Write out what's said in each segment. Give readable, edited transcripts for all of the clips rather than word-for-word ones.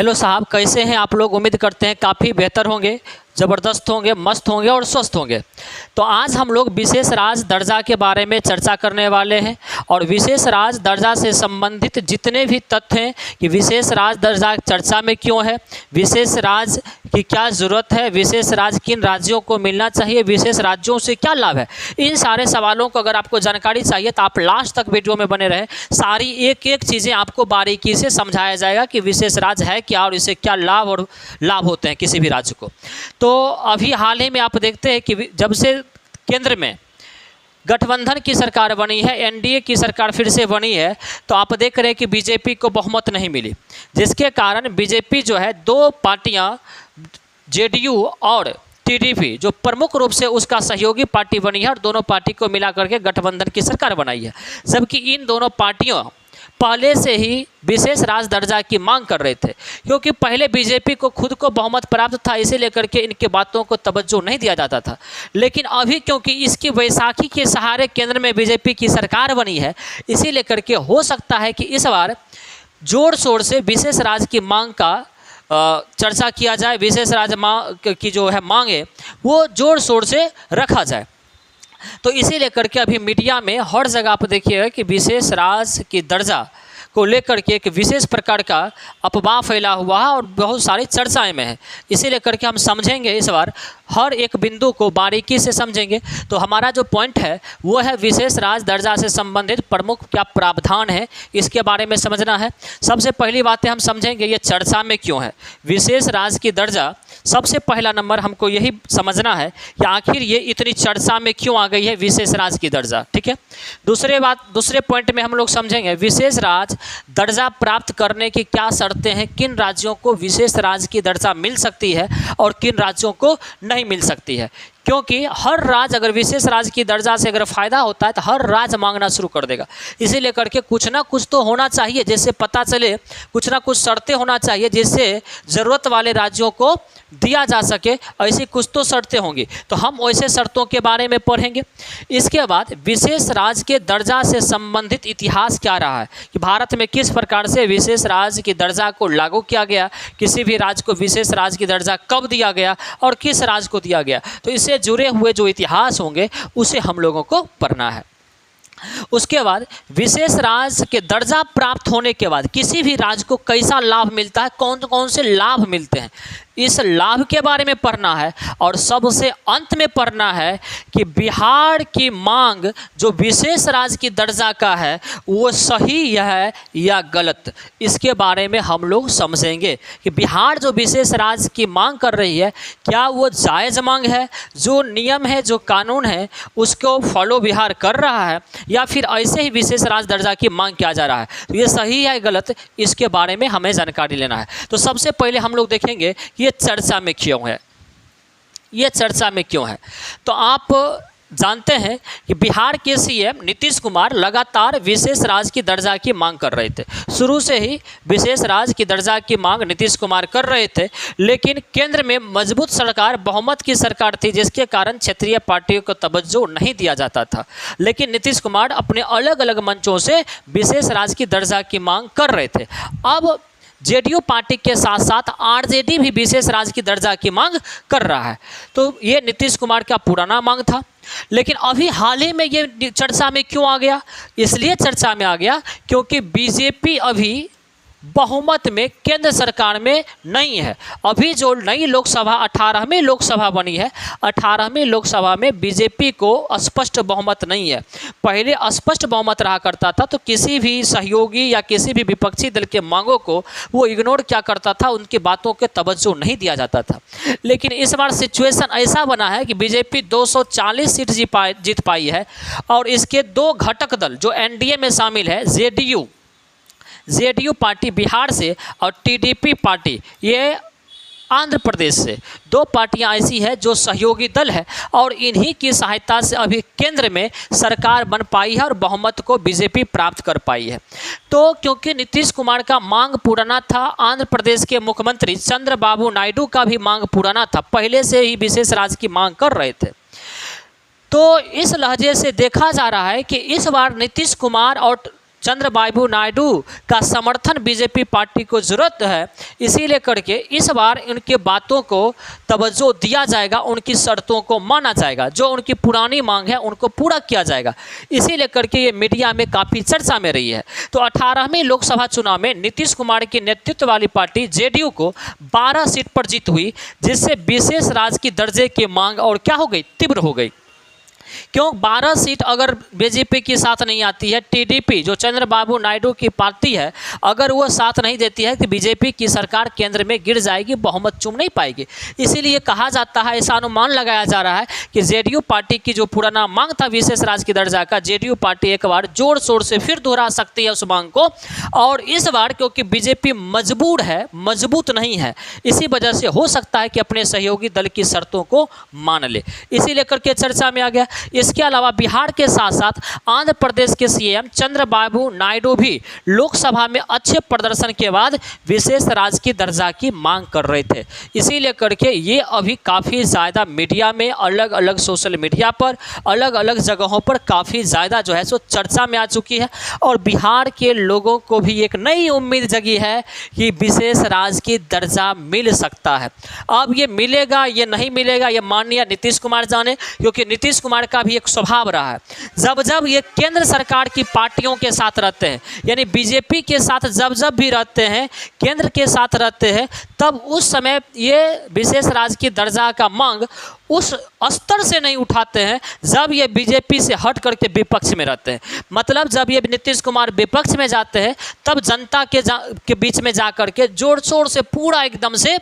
Hello साहब, कैसे हैं आप लोग? उम्मीद करते हैं काफ़ी बेहतर होंगे, ज़बरदस्त होंगे, मस्त होंगे और स्वस्थ होंगे। तो आज हम लोग विशेष राज दर्जा के बारे में चर्चा करने वाले हैं और विशेष राज दर्जा से संबंधित जितने भी तथ्य हैं कि विशेष राज दर्जा चर्चा में क्यों है, विशेष राज की क्या ज़रूरत है, विशेष राज किन राज्यों को मिलना चाहिए, विशेष राज्यों से क्या लाभ है, इन सारे सवालों को अगर आपको जानकारी चाहिए तो आप लास्ट तक वीडियो में बने रहें। सारी एक एक चीज़ें आपको बारीकी से समझाया जाएगा कि विशेष राज है क्या और इससे क्या लाभ होते हैं किसी भी राज्य को। तो अभी हाल ही में आप देखते हैं कि जब से केंद्र में गठबंधन की सरकार बनी है, एनडीए की सरकार फिर से बनी है, तो आप देख रहे हैं कि बीजेपी को बहुमत नहीं मिली, जिसके कारण बीजेपी जो है दो पार्टियां जेडीयू और टीडीपी जो प्रमुख रूप से उसका सहयोगी पार्टी बनी है और दोनों पार्टी को मिला करके गठबंधन की सरकार बनाई है। जबकि इन दोनों पार्टियों पहले से ही विशेष राज दर्जा की मांग कर रहे थे, क्योंकि पहले बीजेपी को खुद को बहुमत प्राप्त था, इसे लेकर के इनके बातों को तवज्जो नहीं दिया जाता था। लेकिन अभी क्योंकि इसकी वैसाखी के सहारे केंद्र में बीजेपी की सरकार बनी है, इसी लेकर के हो सकता है कि इस बार जोर शोर से विशेष राज की मांग का चर्चा किया जाए, विशेष राज की जो है मांग है वो जोर शोर से रखा जाए। तो इसी लेकर के अभी मीडिया में हर जगह आप देखिएगा कि विशेष राज की दर्जा को लेकर के एक विशेष प्रकार का अफवाह फैला हुआ है और बहुत सारी चर्चाएं में है। इसी लेकर के हम समझेंगे, इस बार हर एक बिंदु को बारीकी से समझेंगे। तो हमारा जो पॉइंट है वो है विशेष राज दर्जा से संबंधित प्रमुख क्या प्रावधान है, इसके बारे में समझना है। सबसे पहली बातें हम समझेंगे ये चर्चा में क्यों है विशेष राज की दर्जा। सबसे पहला नंबर हमको यही समझना है कि आखिर ये इतनी चर्चा में क्यों आ गई है विशेष राज की दर्जा, ठीक है। दूसरे पॉइंट में हम लोग समझेंगे विशेष राज दर्जा प्राप्त करने की क्या शर्तें हैं, किन राज्यों को विशेष राज की दर्जा मिल सकती है और किन राज्यों को नहीं मिल सकती है। क्योंकि हर राज्य अगर विशेष राज्य की दर्जा से अगर फ़ायदा होता है तो हर राज्य मांगना शुरू कर देगा। इसी लेकर के कुछ ना कुछ तो होना चाहिए जिससे पता चले, कुछ ना कुछ शर्तें होना चाहिए जिससे ज़रूरत वाले राज्यों को दिया जा सके। ऐसी कुछ तो शर्तें होंगी, तो हम वैसे शर्तों के बारे में पढ़ेंगे। इसके बाद विशेष राज्य के दर्जा से संबंधित इतिहास क्या रहा है कि भारत में किस प्रकार से विशेष राज्य की दर्जा को लागू किया गया, किसी भी राज्य को विशेष राज्य की दर्जा कब दिया गया और किस राज्य को दिया गया। तो इससे जुड़े हुए जो इतिहास होंगे उसे हम लोगों को पढ़ना है। उसके बाद विशेष राज्य के दर्जा प्राप्त होने के बाद किसी भी राज्य को कैसा लाभ मिलता है, कौन कौन से लाभ मिलते हैं, इस लाभ के बारे में पढ़ना है। और सबसे अंत में पढ़ना है कि बिहार की मांग जो विशेष राज्य की दर्जा का है वो सही है या गलत, इसके बारे में हम लोग समझेंगे कि बिहार जो विशेष राज्य की मांग कर रही है क्या वो जायज़ मांग है, जो नियम है जो कानून है उसको फॉलो बिहार कर रहा है, या फिर ऐसे ही विशेष राज्य दर्जा की मांग किया जा रहा है। तो ये सही है गलत, इसके बारे में हमें जानकारी लेना है। तो सबसे पहले हम लोग देखेंगे कि ये चर्चा में क्यों है, ये चर्चा में क्यों है। तो आप जानते हैं कि बिहार के सीएम नीतीश कुमार लगातार विशेष राज्य की दर्जा की मांग कर रहे थे। शुरू से ही विशेष राज्य की दर्जा की मांग नीतीश कुमार कर रहे थे, लेकिन केंद्र में मजबूत सरकार, बहुमत की सरकार थी, जिसके कारण क्षेत्रीय पार्टियों को तवज्जो नहीं दिया जाता था। लेकिन नीतीश कुमार अपने अलग अलग मंचों से विशेष राज्य की दर्जा की मांग कर रहे थे। अब जेडीयू पार्टी के साथ साथ आरजेडी भी विशेष राज्य की दर्जा की मांग कर रहा है। तो ये नीतीश कुमार का पुराना मांग था, लेकिन अभी हाल ही में ये चर्चा में क्यों आ गया? इसलिए चर्चा में आ गया क्योंकि बीजेपी अभी बहुमत में केंद्र सरकार में नहीं है। अभी जो नई लोकसभा 18वीं लोकसभा बनी है, 18वीं लोकसभा में बीजेपी को स्पष्ट बहुमत नहीं है। पहले स्पष्ट बहुमत रहा करता था, तो किसी भी सहयोगी या किसी भी विपक्षी दल के मांगों को वो इग्नोर क्या करता था, उनकी बातों के तवज्जो नहीं दिया जाता था। लेकिन इस बार सिचुएशन ऐसा बना है कि बीजेपी 240 सीट जीत पाई है और इसके दो घटक दल जो एनडीए में शामिल है, जेडीयू पार्टी बिहार से और टीडीपी पार्टी ये आंध्र प्रदेश से, दो पार्टियां ऐसी है जो सहयोगी दल है और इन्हीं की सहायता से अभी केंद्र में सरकार बन पाई है और बहुमत को बीजेपी प्राप्त कर पाई है। तो क्योंकि नीतीश कुमार का मांग पुराना था, आंध्र प्रदेश के मुख्यमंत्री चंद्रबाबू नायडू का भी मांग पुराना था, पहले से ही विशेष राज्य की मांग कर रहे थे। तो इस लहजे से देखा जा रहा है कि इस बार नीतीश कुमार और चंद्रबाबू नायडू का समर्थन बीजेपी पार्टी को ज़रूरत है, इसीलिए करके इस बार इनके बातों को तवज्जो दिया जाएगा, उनकी शर्तों को माना जाएगा, जो उनकी पुरानी मांग है उनको पूरा किया जाएगा। इसीलिए करके ये मीडिया में काफ़ी चर्चा में रही है। तो 18वें लोकसभा चुनाव में नीतीश कुमार की नेतृत्व वाली पार्टी जेडीयू को 12 सीट पर जीत हुई, जिससे विशेष राज्य की दर्जे की मांग और क्या हो गई, तीव्र हो गई। क्यों 12 सीट अगर बीजेपी के साथ नहीं आती है, टीडीपी जो चंद्रबाबू नायडू की पार्टी है, अगर वो साथ नहीं देती है तो बीजेपी की सरकार केंद्र में गिर जाएगी, बहुमत चुन नहीं पाएगी। इसीलिए कहा जाता है, ऐसा अनुमान लगाया जा रहा है कि जेडीयू पार्टी की जो पुराना मांग था विशेष राज्य की दर्जा का, जेडीयू पार्टी एक बार जोर शोर से फिर दोहरा सकती है उस मांग को। और इस बार क्योंकि बीजेपी मजबूर है, मजबूत नहीं है, इसी वजह से हो सकता है कि अपने सहयोगी दल की शर्तों को मान ले, इसीलिए करके चर्चा में आ गया। इसके अलावा बिहार के साथ साथ आंध्र प्रदेश के सीएम चंद्रबाबू नायडू भी लोकसभा में अच्छे प्रदर्शन के बाद विशेष राज्य की दर्जा की मांग कर रहे थे। इसीलिए करके ये अभी काफ़ी ज़्यादा मीडिया में, अलग अलग सोशल मीडिया पर, अलग अलग जगहों पर काफ़ी ज़्यादा जो है सो चर्चा में आ चुकी है। और बिहार के लोगों को भी एक नई उम्मीद जगी है कि विशेष राज्य की दर्जा मिल सकता है। अब ये मिलेगा, ये नहीं मिलेगा, ये माननीय नीतीश कुमार जाने, क्योंकि नीतीश कुमार का भी एक स्वभाव रहा है, जब जब ये केंद्र सरकार की पार्टियों के साथ रहते हैं, यानी बीजेपी के साथ जब जब भी रहते हैं, केंद्र के साथ रहते हैं, तब उस समय ये विशेष राज्य की दर्जा का मांग उस स्तर से नहीं उठाते हैं जब ये बीजेपी से हट करके विपक्ष में रहते हैं। मतलब जब ये नीतीश कुमार विपक्ष में जाते हैं, तब जनता के बीच में जा करके जोर शोर से पूरा एकदम से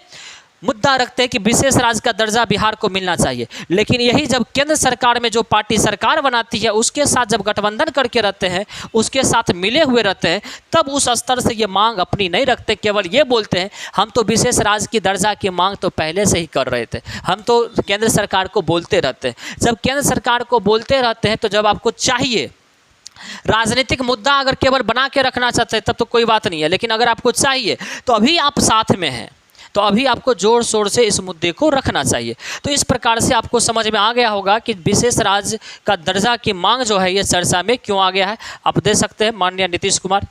मुद्दा रखते हैं कि विशेष राज्य का दर्जा बिहार को मिलना चाहिए। लेकिन यही जब केंद्र सरकार में जो पार्टी सरकार बनाती है, उसके साथ जब गठबंधन करके रहते हैं, उसके साथ मिले हुए रहते हैं, तब उस स्तर से ये मांग अपनी नहीं रखते, केवल ये बोलते हैं हम तो विशेष राज्य की दर्जा की मांग तो पहले से ही कर रहे थे, हम तो केंद्र सरकार को बोलते रहते हैं। जब केंद्र सरकार को बोलते रहते हैं तो जब आपको चाहिए, राजनीतिक मुद्दा अगर केवल बना के रखना चाहते हैं तब तो कोई बात नहीं है, लेकिन अगर आपको चाहिए तो अभी आप साथ में हैं, तो अभी आपको जोर शोर से इस मुद्दे को रखना चाहिए। तो इस प्रकार से आपको समझ में आ गया होगा कि विशेष राज्य का दर्जा की मांग जो है ये चर्चा में क्यों आ गया है। आप देख सकते हैं माननीय नीतीश कुमार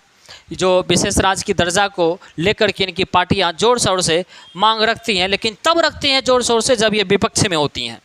जो विशेष राज्य की दर्जा को लेकर के इनकी पार्टियां जोर शोर से मांग रखती हैं, लेकिन तब रखती हैं जोर शोर से जब ये विपक्ष में होती हैं।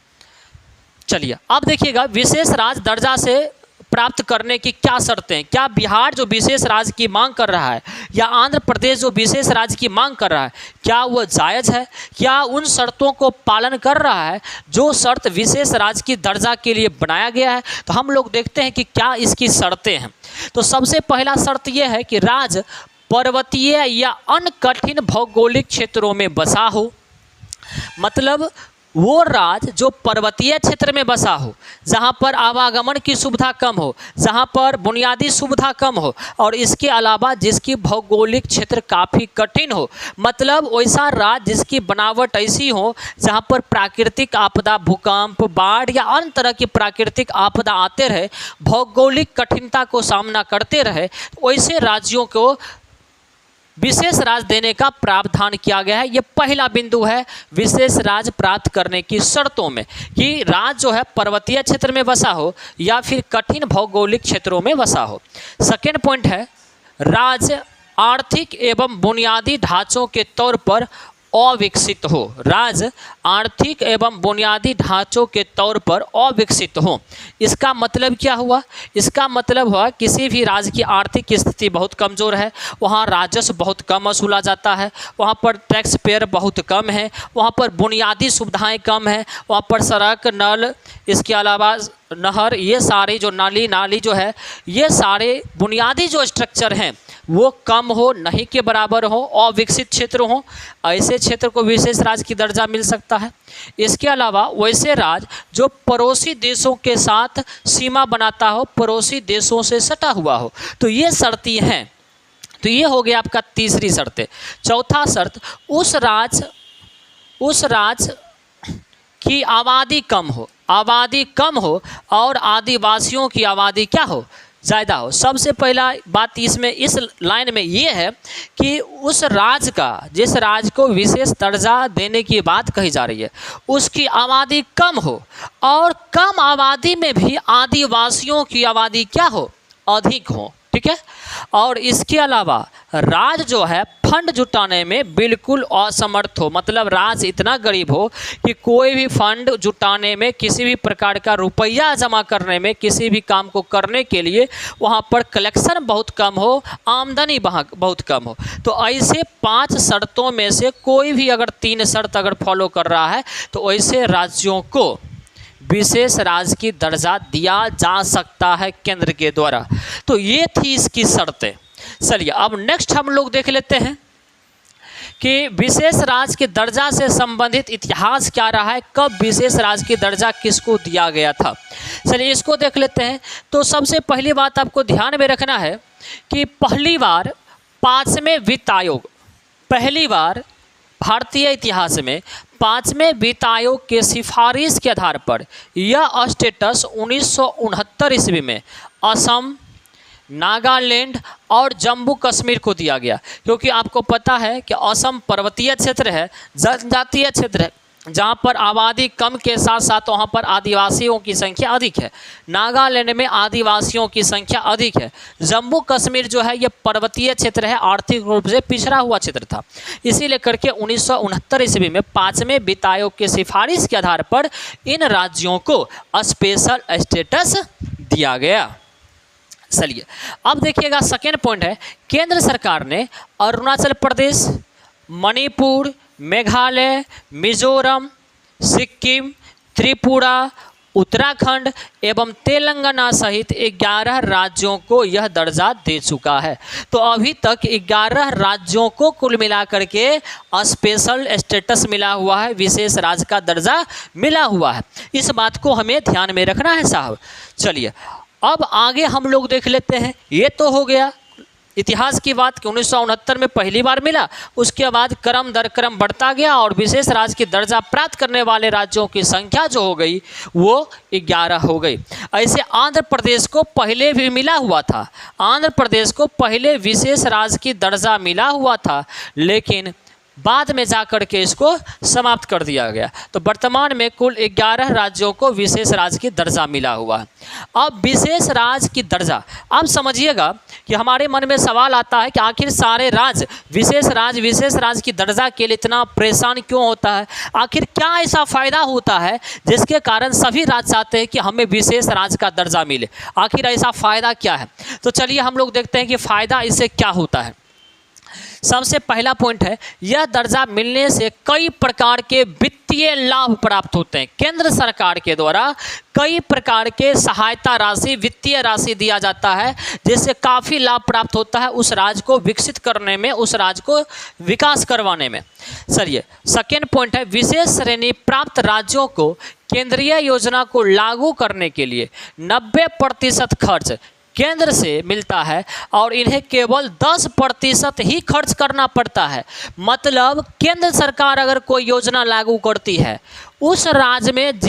चलिए अब देखिएगा विशेष राज्य दर्जा से प्राप्त करने की क्या शर्तें हैं। क्या बिहार जो विशेष राज्य की मांग कर रहा है या आंध्र प्रदेश जो विशेष राज्य की मांग कर रहा है, क्या वह जायज़ है? क्या उन शर्तों को पालन कर रहा है जो शर्त विशेष राज्य की दर्जा के लिए बनाया गया है? तो हम लोग देखते हैं कि क्या इसकी शर्तें हैं। तो सबसे पहला शर्त यह है कि राज्य पर्वतीय या अन्य कठिन भौगोलिक क्षेत्रों में बसा हो। मतलब वो राज्य जो पर्वतीय क्षेत्र में बसा हो, जहाँ पर आवागमन की सुविधा कम हो, जहाँ पर बुनियादी सुविधा कम हो, और इसके अलावा जिसकी भौगोलिक क्षेत्र काफ़ी कठिन हो। मतलब वैसा राज्य जिसकी बनावट ऐसी हो जहाँ पर प्राकृतिक आपदा, भूकंप, बाढ़ या अन्य तरह की प्राकृतिक आपदा आते रहे, भौगोलिक कठिनता को सामना करते रहे, वैसे राज्यों को विशेष राज्य देने का प्रावधान किया गया है। ये पहला बिंदु है विशेष राज्य प्राप्त करने की शर्तों में, कि राज्य जो है पर्वतीय क्षेत्र में बसा हो या फिर कठिन भौगोलिक क्षेत्रों में बसा हो। सेकेंड पॉइंट है राज्य आर्थिक एवं बुनियादी ढांचों के तौर पर अविकसित हो। राज्य आर्थिक एवं बुनियादी ढांचों के तौर पर अविकसित हो। इसका मतलब क्या हुआ? इसका मतलब हुआ किसी भी राज्य की आर्थिक स्थिति बहुत कमज़ोर है, वहाँ राजस्व बहुत कम वसूला जाता है, वहाँ पर टैक्स पेयर बहुत कम है, वहाँ पर बुनियादी सुविधाएं कम हैं, वहाँ पर सड़क, नल, इसके अलावा नहर, ये सारे जो नाली जो है, ये सारे बुनियादी जो स्ट्रक्चर हैं वो कम हो, नहीं के बराबर हो, अविकसित क्षेत्र हो। ऐसे क्षेत्र को विशेष राज्य की दर्जा मिल सकता है। इसके अलावा वैसे राज्य जो पड़ोसी देशों के साथ सीमा बनाता हो, पड़ोसी देशों से सटा हुआ हो। तो ये शर्तें हैं। तो ये हो गया आपका तीसरी शर्त। चौथा शर्त, उस राज्य की आबादी कम हो, आबादी कम हो और आदिवासियों की आबादी क्या हो, ज़्यादा हो। सबसे पहला बात इसमें इस लाइन में ये है कि उस राज्य का, जिस राज्य को विशेष दर्जा देने की बात कही जा रही है, उसकी आबादी कम हो और कम आबादी में भी आदिवासियों की आबादी क्या हो, अधिक हो। ठीक है। और इसके अलावा राज्य जो है फंड जुटाने में बिल्कुल असमर्थ हो, मतलब राज्य इतना गरीब हो कि कोई भी फंड जुटाने में, किसी भी प्रकार का रुपया जमा करने में, किसी भी काम को करने के लिए वहाँ पर कलेक्शन बहुत कम हो, आमदनी बहुत कम हो। तो ऐसे 5 शर्तों में से कोई भी अगर 3 शर्त अगर फॉलो कर रहा है तो ऐसे राज्यों को विशेष राज्य की दर्जा दिया जा सकता है केंद्र के द्वारा। तो ये थी इसकी शर्तें। चलिए अब नेक्स्ट हम लोग देख लेते हैं कि विशेष राज्य की दर्जा से संबंधित इतिहास क्या रहा है, कब विशेष राज्य की दर्जा किसको दिया गया था। चलिए इसको देख लेते हैं। तो सबसे पहली बात आपको ध्यान में रखना है कि पहली बार 5वें वित्त आयोग, पहली बार भारतीय इतिहास में 5वें वित्त आयोग के सिफारिश के आधार पर यह स्टेटस 1969 ईस्वी में असम, नागालैंड और जम्मू कश्मीर को दिया गया। क्योंकि आपको पता है कि असम पर्वतीय क्षेत्र है, जनजातीय क्षेत्र है, जहाँ पर आबादी कम के साथ साथ वहाँ पर आदिवासियों की संख्या अधिक है। नागालैंड में आदिवासियों की संख्या अधिक है। जम्मू कश्मीर जो है ये पर्वतीय क्षेत्र है, आर्थिक रूप से पिछड़ा हुआ क्षेत्र था। इसीलिए करके 1969 ईस्वी में 5वें वित्त आयोग के सिफारिश के आधार पर इन राज्यों को स्पेशल स्टेटस दिया गया। चलिए अब देखिएगा सेकेंड पॉइंट है, केंद्र सरकार ने अरुणाचल प्रदेश, मणिपुर, मेघालय, मिजोरम, सिक्किम, त्रिपुरा, उत्तराखंड एवं तेलंगाना सहित 11 राज्यों को यह दर्जा दे चुका है। तो अभी तक 11 राज्यों को कुल मिलाकर के स्पेशल स्टेटस मिला हुआ है, विशेष राज्य का दर्जा मिला हुआ है। इस बात को हमें ध्यान में रखना है साहब। चलिए अब आगे हम लोग देख लेते हैं। ये तो हो गया इतिहास की बात कि 1969 में पहली बार मिला, उसके बाद क्रम दर क्रम बढ़ता गया और विशेष राज्य की दर्जा प्राप्त करने वाले राज्यों की संख्या जो हो गई वो 11 हो गई। ऐसे आंध्र प्रदेश को पहले भी मिला हुआ था, आंध्र प्रदेश को पहले विशेष राज्य की दर्जा मिला हुआ था, लेकिन बाद में जाकर के इसको समाप्त कर दिया गया। तो वर्तमान में कुल 11 राज्यों को विशेष राज्य की दर्जा मिला हुआ है। अब विशेष राज्य की दर्जा, अब समझिएगा कि हमारे मन में सवाल आता है कि आखिर सारे राज्य विशेष राज्य की दर्जा के लिए इतना परेशान क्यों होता है, आखिर क्या ऐसा फ़ायदा होता है जिसके कारण सभी राज्य चाहते हैं कि हमें विशेष राज्य का दर्जा मिले, आखिर ऐसा फ़ायदा क्या है। तो चलिए हम लोग देखते हैं कि फ़ायदा इससे क्या होता है। सबसे पहला पॉइंट है, यह दर्जा मिलने से कई प्रकार के वित्तीय लाभ प्राप्त होते हैं। केंद्र सरकार के द्वारा कई प्रकार के सहायता राशि, वित्तीय राशि दिया जाता है, जिससे काफ़ी लाभ प्राप्त होता है उस राज्य को विकसित करने में, उस राज्य को विकास करवाने में। चलिए सेकेंड पॉइंट है, विशेष श्रेणी प्राप्त राज्यों को केंद्रीय योजना को लागू करने के लिए 90% खर्च केंद्र से मिलता है और इन्हें केवल 10% ही खर्च करना पड़ता है। मतलब केंद्र सरकार अगर कोई योजना लागू करती है, उस राज्य में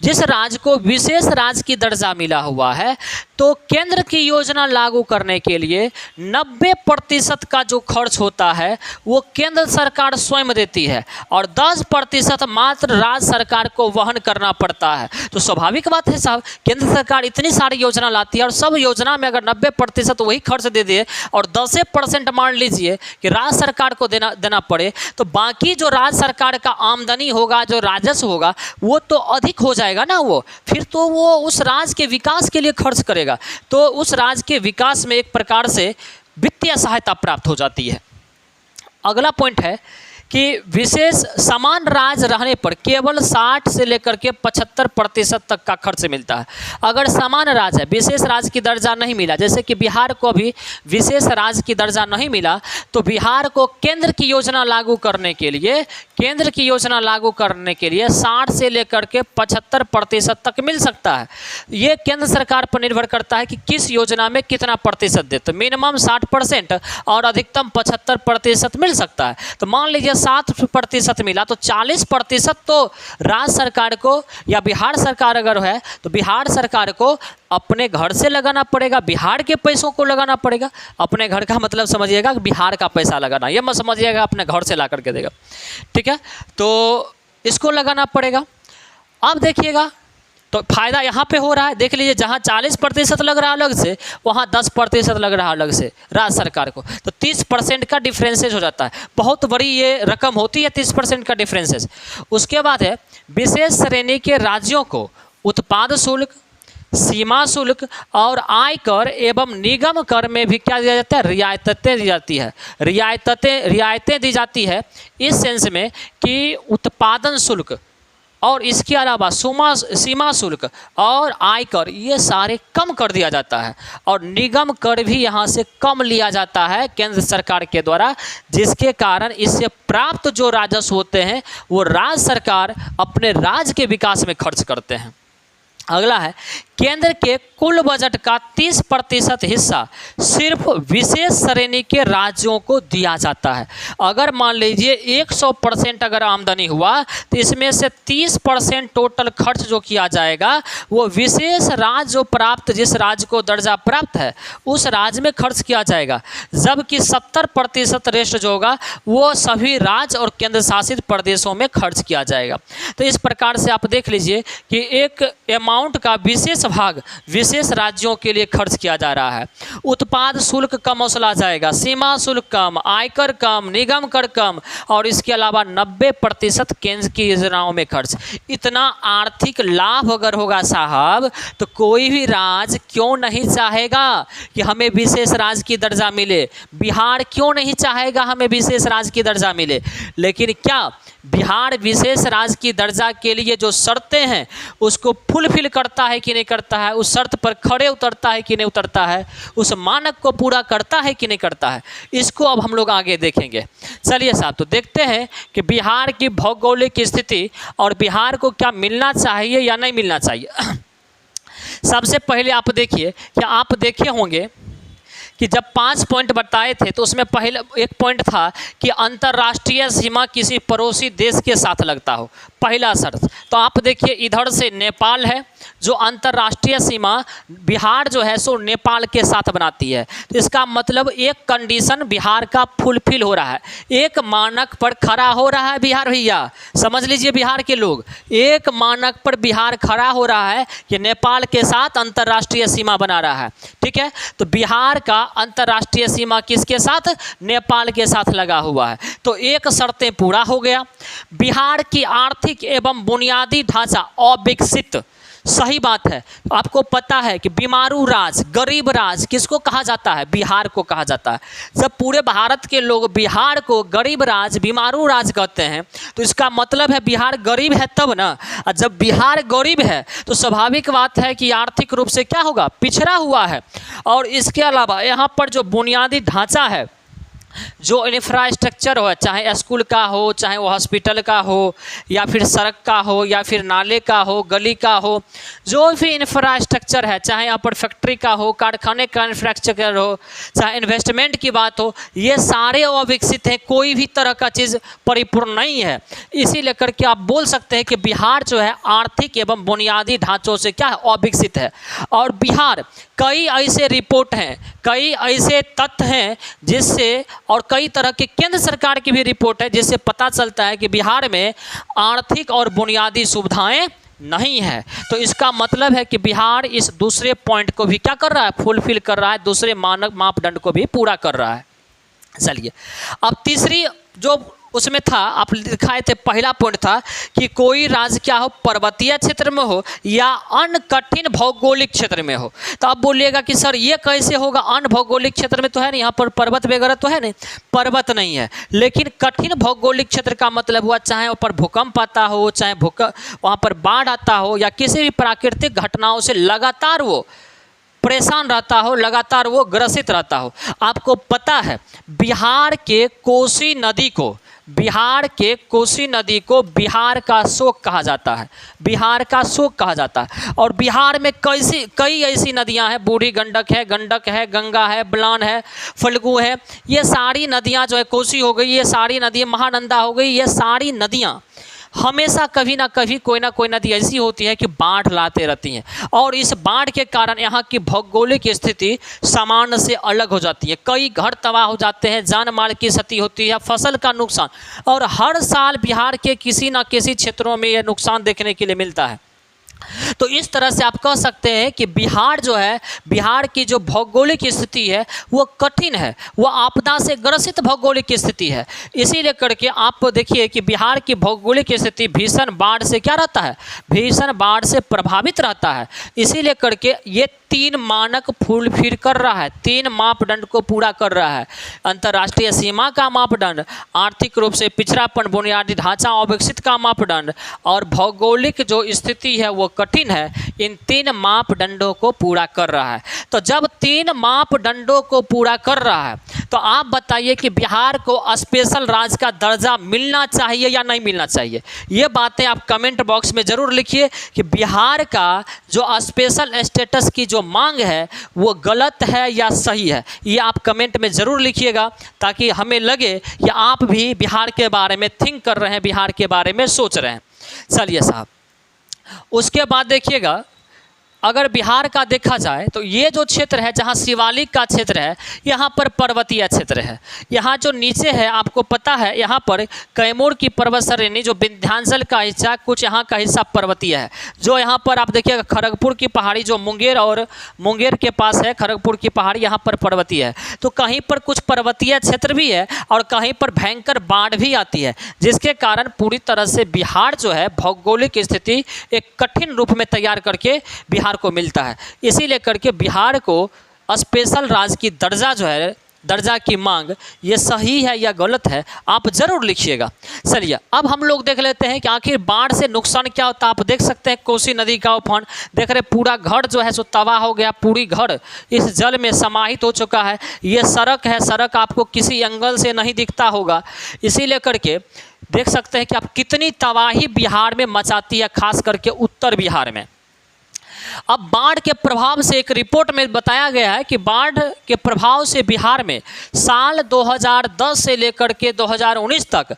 जिस राज्य को विशेष राज्य की दर्जा मिला हुआ है, तो केंद्र की योजना लागू करने के लिए 90% का जो खर्च होता है वो केंद्र सरकार स्वयं देती है और 10% मात्र राज्य सरकार को वहन करना पड़ता है। तो स्वाभाविक बात है साहब, केंद्र सरकार इतनी सारी योजना लाती है और सब योजना में अगर 90% वही खर्च दे दे और 10% मान लीजिए कि राज्य सरकार को देना पड़े, तो बाकी जो राज्य सरकार का आमदनी होगा, जो राजस्व होगा, वो तो अधिक हो जाएगा ना। वो फिर तो वो उस राज्य के विकास के लिए खर्च करेगा, तो उस राज्य के विकास में एक प्रकार से वित्तीय सहायता प्राप्त हो जाती है। अगला पॉइंट है कि विशेष समान राज्य रहने पर केवल 60 से लेकर के 75% तक का खर्च मिलता है। अगर समान राज्य है, विशेष राज्य की दर्जा नहीं मिला, जैसे कि बिहार को भी विशेष राज्य की दर्जा नहीं मिला, तो बिहार को केंद्र की योजना लागू करने के लिए 60 से लेकर के 75% तक मिल सकता है। ये केंद्र सरकार पर निर्भर करता है कि किस योजना में कितना प्रतिशत दे। तो मिनिमम 60% और अधिकतम 75% मिल सकता है। तो मान लीजिए 60% मिला, तो 40% तो राज्य सरकार को या बिहार सरकार अगर है तो बिहार सरकार को अपने घर से लगाना पड़ेगा, बिहार के पैसों को लगाना पड़ेगा। अपने घर का मतलब समझिएगा कि बिहार का पैसा लगाना, ये मत समझिएगा अपने घर से ला करके देगा, ठीक है। तो इसको लगाना पड़ेगा। अब देखिएगा तो फायदा यहाँ पे हो रहा है, देख लीजिए, जहाँ 40% लग रहा है अलग से, वहाँ 10% लग रहा है अलग से राज्य सरकार को, तो 30% का डिफरेंसेज हो जाता है। बहुत बड़ी ये रकम होती है 30% का डिफरेंसेज। उसके बाद है विशेष श्रेणी के राज्यों को उत्पाद शुल्क, सीमा शुल्क और आयकर एवं निगम कर में भी क्या दिया जाता है, रियायतें दी जाती है। रियायतें दी जाती है इस सेंस में कि उत्पादन शुल्क और इसके अलावा सीमा शुल्क और आयकर ये सारे कम कर दिया जाता है, और निगम कर भी यहाँ से कम लिया जाता है केंद्र सरकार के द्वारा, जिसके कारण इससे प्राप्त जो राजस्व होते हैं वो राज्य सरकार अपने राज्य के विकास में खर्च करते हैं। अगला है केंद्र के कुल बजट का 30% हिस्सा सिर्फ विशेष श्रेणी के राज्यों को दिया जाता है। अगर मान लीजिए 100% अगर आमदनी हुआ तो इसमें से 30% टोटल खर्च जो किया जाएगा वो विशेष राज्य जो प्राप्त, जिस राज्य को दर्जा प्राप्त है उस राज्य में खर्च किया जाएगा, जबकि 70% रेस्ट जो होगा वो सभी राज्य और केंद्र शासित प्रदेशों में खर्च किया जाएगा। तो इस प्रकार से आप देख लीजिए कि एक अमाउंट का विशेष भाग विशेष राज्यों के लिए खर्च किया जा रहा है। उत्पाद शुल्क कम वसूला जाएगा, सीमा शुल्क कम, आयकर कम, निगम कर कम, और इसके अलावा 90% केंद्र की योजनाओं में खर्च। इतना आर्थिक लाभ अगर होगा साहब तो कोई भी राज्य क्यों नहीं चाहेगा कि हमें विशेष राज्य की दर्जा मिले। बिहार क्यों नहीं चाहेगा हमें विशेष राज्य की दर्जा मिले, लेकिन क्या बिहार विशेष राज्य की दर्जा के लिए जो शर्तें हैं उसको फुलफिल करता है कि नहीं करता है, उस शर्त पर खड़े उतरता है कि नहीं उतरता है, उस मानक को पूरा करता है कि नहीं करता है, इसको अब हम लोग आगे देखेंगे। चलिए साहब, तो देखते हैं कि बिहार की भौगोलिक स्थिति और बिहार को क्या मिलना चाहिए या नहीं मिलना चाहिए। सबसे पहले आप देखिए, क्या आप देखे होंगे कि जब 5 पॉइंट बताए थे तो उसमें पहले एक पॉइंट था कि अंतर्राष्ट्रीय सीमा किसी पड़ोसी देश के साथ लगता हो, पहला शर्त। तो आप देखिए इधर से नेपाल है, जो अंतर्राष्ट्रीय सीमा बिहार जो है सो नेपाल के साथ बनाती है। तो इसका मतलब एक कंडीशन बिहार का फुलफिल हो रहा है, एक मानक पर खड़ा हो रहा है बिहार। भैया समझ लीजिए बिहार के लोग, एक मानक पर बिहार खड़ा हो रहा है कि नेपाल के साथ अंतर्राष्ट्रीय सीमा बना रहा है। ठीक है, तो बिहार का अंतर्राष्ट्रीय सीमा किसके साथ, नेपाल के साथ लगा हुआ है। तो एक शर्तें पूरा हो गया। बिहार की आर्थिक एवं बुनियादी ढांचा अविकसित, सही बात है। आपको पता है कि बीमारू राज्य, गरीब राज्य किसको कहा जाता है, बिहार को कहा जाता है। जब पूरे भारत के लोग बिहार को गरीब राज्य, बीमारू राज्य कहते हैं तो इसका मतलब है बिहार गरीब है तब ना। और जब बिहार गरीब है तो स्वाभाविक बात है कि आर्थिक रूप से क्या होगा, पिछड़ा हुआ है। और इसके अलावा यहाँ पर जो बुनियादी ढांचा है, जो इंफ्रास्ट्रक्चर हो, चाहे स्कूल का हो, चाहे वो हॉस्पिटल का हो, या फिर सड़क का हो, या फिर नाले का हो, गली का हो, जो भी इंफ्रास्ट्रक्चर है, चाहे यहाँ पर फैक्ट्री का हो, कारखाने का इंफ्रास्ट्रक्चर हो, चाहे इन्वेस्टमेंट की बात हो, ये सारे अविकसित हैं। कोई भी तरह का चीज़ परिपूर्ण नहीं है। इसी लेकर के आप बोल सकते हैं कि बिहार जो है आर्थिक एवं बुनियादी ढांचों से क्या है, अविकसित है। और बिहार, कई ऐसे रिपोर्ट हैं, कई ऐसे तथ्य हैं जिससे, और कई तरह के केंद्र सरकार की भी रिपोर्ट है जिससे पता चलता है कि बिहार में आर्थिक और बुनियादी सुविधाएं नहीं है। तो इसका मतलब है कि बिहार इस दूसरे पॉइंट को भी क्या कर रहा है, फुलफिल कर रहा है, दूसरे मानक मापदंड को भी पूरा कर रहा है। चलिए, अब तीसरी जो उसमें था, आप दिखाए थे, पहला पॉइंट था कि कोई राज्य क्या हो, पर्वतीय क्षेत्र में हो या अन्य कठिन भौगोलिक क्षेत्र में हो। तो आप बोलिएगा कि सर ये कैसे होगा, अन्य भौगोलिक क्षेत्र में तो है नहीं, यहाँ पर पर्वत वगैरह तो है नहीं, पर्वत नहीं है, लेकिन कठिन भौगोलिक क्षेत्र का मतलब हुआ चाहे वहाँ पर भूकंप आता हो, चाहे वहाँ पर बाढ़ आता हो, या किसी भी प्राकृतिक घटनाओं से लगातार वो परेशान रहता हो, लगातार वो ग्रसित रहता हो। आपको पता है बिहार के कोसी नदी को, बिहार के कोसी नदी को बिहार का शोक कहा जाता है, बिहार का शोक कहा जाता है। और बिहार में कई ऐसी नदियां हैं, बूढ़ी गंडक है, गंगा है, बलान है, फल्गु है, ये सारी नदियां जो है, कोसी हो गई, ये सारी नदियां, महानंदा हो गई, ये सारी नदियां हमेशा कभी ना कभी कोई ना कोई नदी ऐसी होती है कि बाढ़ लाते रहती हैं, और इस बाढ़ के कारण यहाँ की भौगोलिक स्थिति सामान्य से अलग हो जाती है। कई घर तबाह हो जाते हैं, जान माल की क्षति होती है, फसल का नुकसान, और हर साल बिहार के किसी न किसी क्षेत्रों में यह नुकसान देखने के लिए मिलता है। तो इस तरह से आप कह सकते हैं कि बिहार जो है, बिहार की जो भौगोलिक स्थिति है वो कठिन है, वो आपदा से ग्रसित भौगोलिक स्थिति है। इसीलिए करके आप देखिए कि बिहार की भौगोलिक स्थिति भीषण बाढ़ से क्या रहता है, भीषण बाढ़ से प्रभावित रहता है। इसीलिए करके ये 3 मानक फुलफिल कर रहा है, 3 मापदंड को पूरा कर रहा है। अंतर्राष्ट्रीय सीमा का मापदंड, आर्थिक रूप से पिछड़ापन, बुनियादी ढांचा अविकसित का मापदंड और भौगोलिक जो स्थिति है वो कठिन है, इन 3 मापदंडों को पूरा कर रहा है। तो जब 3 मापदंडों को पूरा कर रहा है तो आप बताइए कि बिहार को स्पेशल राज्य का दर्जा मिलना चाहिए या नहीं मिलना चाहिए। ये बातें आप कमेंट बॉक्स में ज़रूर लिखिए कि बिहार का जो स्पेशल स्टेटस की जो मांग है वो गलत है या सही है। ये आप कमेंट में ज़रूर लिखिएगा ताकि हमें लगे कि आप भी बिहार के बारे में थिंक कर रहे हैं, बिहार के बारे में सोच रहे हैं। चलिए साहब, उसके बाद देखिएगा, अगर बिहार का देखा जाए तो ये जो क्षेत्र है जहाँ शिवालिक का क्षेत्र है, यहाँ पर पर्वतीय क्षेत्र है। यहाँ जो नीचे है आपको पता है, यहाँ पर कैमूर की पर्वत श्रेणी जो विंध्याचल का हिस्सा, कुछ यहाँ का हिस्सा पर्वतीय है। जो यहाँ पर आप देखिएगा खड़गपुर की पहाड़ी जो मुंगेर के पास है, खड़गपुर की पहाड़ी यहाँ पर पर्वतीय है। तो कहीं पर कुछ पर्वतीय क्षेत्र भी है और कहीं पर भयंकर बाढ़ भी आती है, जिसके कारण पूरी तरह से बिहार जो है भौगोलिक स्थिति एक कठिन रूप में तैयार करके बिहार को मिलता है। इसीलिए करके बिहार को स्पेशल राज्य की दर्जा जो है, दर्जा की मांग, ये सही है या गलत है, आप जरूर लिखिएगा। चलिए अब हम लोग देख लेते हैं कि आखिर बाढ़ से नुकसान क्या होता है। आप देख सकते हैं कोसी नदी का उफान, देख रहे पूरा घर जो है सो तबाह हो गया, पूरी घर इस जल में समाहित हो चुका है। ये सड़क है, सड़क आपको किसी एंगल से नहीं दिखता होगा। इसीलिए करके देख सकते हैं कि आप कितनी तबाही बिहार में मचाती है, खास करके उत्तर बिहार में। अब बाढ़ के प्रभाव से एक रिपोर्ट में बताया गया है कि बाढ़ के प्रभाव से बिहार में साल 2010 से लेकर के 2019 तक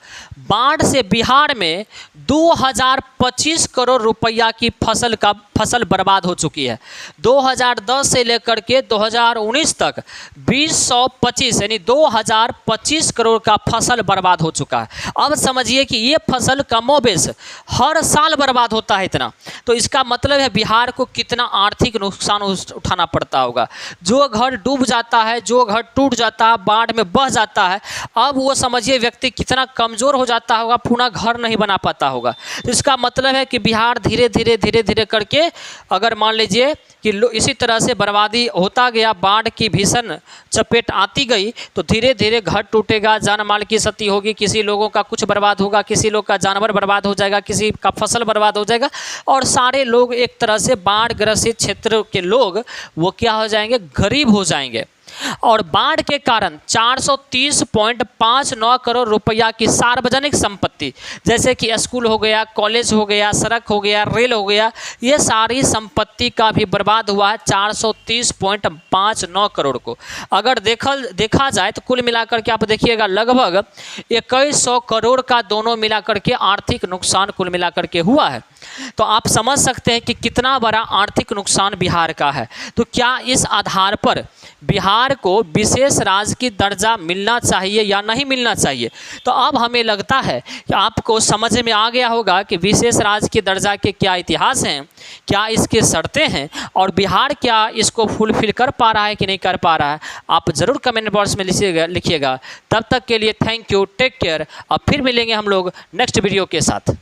बाढ़ से बिहार में 2025 करोड़ रुपया की फसल बर्बाद हो चुकी है। 2010 से लेकर के 2019 तक 2025 यानी 2025 करोड़ का फसल बर्बाद हो चुका है। अब समझिए कि ये फसल कमोबेश हर साल बर्बाद होता है इतना, तो इसका मतलब है बिहार को कितना आर्थिक नुकसान उठाना पड़ता होगा। जो घर डूब जाता है, जो घर टूट जाता है, बाढ़ में बह जाता है, अब वो समझिए व्यक्ति कितना कमज़ोर हो जाता होगा, पुनः घर नहीं बना पाता होगा। तो इसका मतलब है कि बिहार धीरे धीरे करके अगर मान लीजिए कि इसी तरह से बर्बादी होता गया, बाढ़ की भीषण चपेट आती गई, तो धीरे धीरे घर टूटेगा, जान माल की क्षति होगी, किसी लोगों का कुछ बर्बाद होगा, किसी लोग का जानवर बर्बाद हो जाएगा, किसी का फसल बर्बाद हो जाएगा, और सारे लोग एक तरह से बाढ़ ग्रसित क्षेत्र के लोग वो क्या हो जाएंगे, गरीब हो जाएंगे। और बाढ़ के कारण 430.59 करोड़ रुपया की सार्वजनिक संपत्ति, जैसे कि स्कूल हो गया, कॉलेज हो गया, सड़क हो गया, रेल हो गया, ये सारी संपत्ति का भी बर्बाद हुआ है 430.59 करोड़ को। अगर देखा जाए तो कुल मिलाकर के आप देखिएगा लगभग 2100 करोड़ का दोनों मिलाकर के आर्थिक नुकसान कुल मिलाकर के हुआ है। तो आप समझ सकते हैं कि कितना बड़ा आर्थिक नुकसान बिहार का है। तो क्या इस आधार पर बिहार को विशेष राज्य की दर्जा मिलना चाहिए या नहीं मिलना चाहिए? तो अब हमें लगता है कि आपको समझ में आ गया होगा कि विशेष राज्य की दर्जा के क्या इतिहास हैं, क्या इसके शर्तें हैं, और बिहार क्या इसको फुलफिल कर पा रहा है कि नहीं कर पा रहा है। आप ज़रूर कमेंट बॉक्स में लिखिएगा। तब तक के लिए थैंक यू, टेक केयर। अब फिर मिलेंगे हम लोग नेक्स्ट वीडियो के साथ।